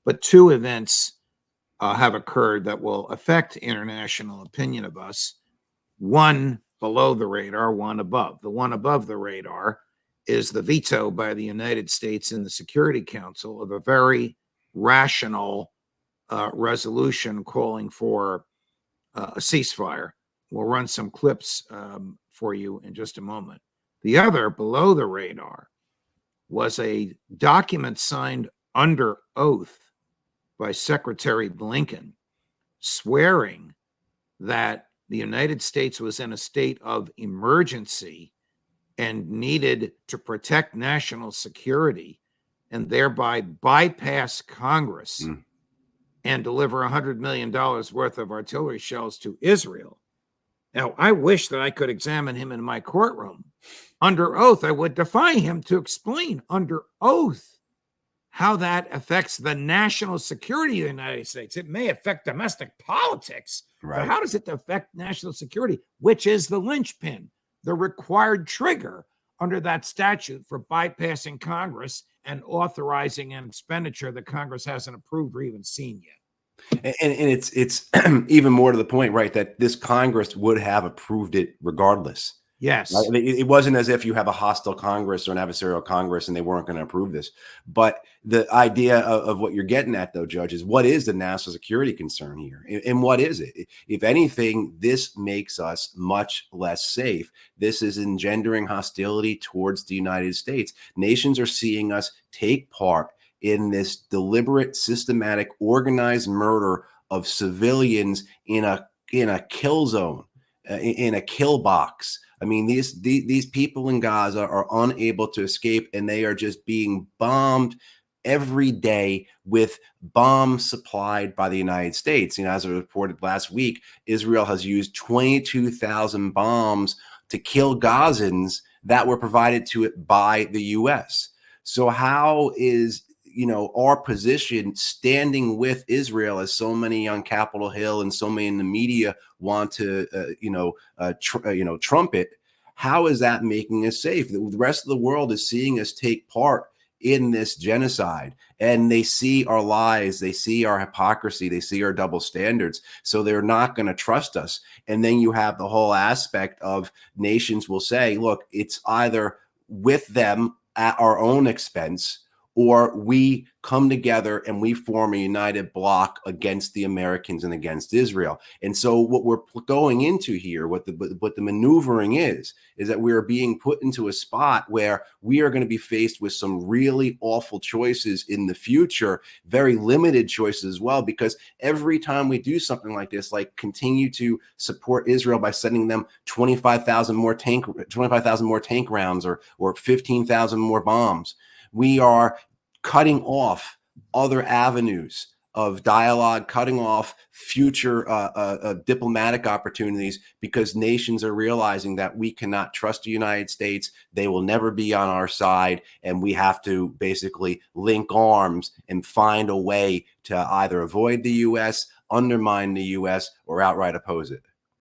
But two events have occurred that will affect international opinion of us. One below the radar, one above. The one above the radar is the veto by the United States in the Security Council of a very rational resolution calling for a ceasefire. We'll run some clips for you in just a moment. The other, below the radar, was a document signed under oath by Secretary Blinken, swearing that the United States was in a state of emergency and needed to protect national security and thereby bypass Congress and deliver $100 million worth of artillery shells to Israel. Now, I wish that I could examine him in my courtroom. Under oath, I would defy him to explain under oath how that affects the national security of the United States. It may affect domestic politics, but how does it affect national security, which is the linchpin, the required trigger under that statute for bypassing Congress and authorizing an expenditure that Congress hasn't approved or even seen yet? And it's even more to the point, right, that this Congress would have approved it regardless. Yes. Right? It wasn't as if you have a hostile Congress or an adversarial Congress and they weren't going to approve this. But the idea of what you're getting at, though, Judge, is what is the national security concern here? And what is it? If anything, this makes us much less safe. This is engendering hostility towards the United States. Nations are seeing us take part in this deliberate, systematic, organized murder of civilians in a kill zone, in a kill box. I mean, these people in Gaza are unable to escape, and they are just being bombed every day with bombs supplied by the United States. You know, as I reported last week, Israel has used 22,000 bombs to kill Gazans that were provided to it by the U.S. So how is our position standing with Israel, as so many on Capitol Hill and so many in the media want to, trumpet? How is that making us safe? The rest of the world is seeing us take part in this genocide, and they see our lies, they see our hypocrisy, they see our double standards, so they're not going to trust us. And then you have the whole aspect of nations will say, look, it's either with them at our own expense, or we come together and we form a united bloc against the Americans and against Israel. And so what we're going into here, what the maneuvering is that we are being put into a spot where we are going to be faced with some really awful choices in the future, very limited choices as well, because every time we do something like this, like continue to support Israel by sending them 25,000 more tank rounds or 15,000 more bombs, we are cutting off other avenues of dialogue, cutting off future diplomatic opportunities, because nations are realizing that we cannot trust the United States. They will never be on our side, and we have to basically link arms and find a way to either avoid the U.S., undermine the U.S., or outright oppose it.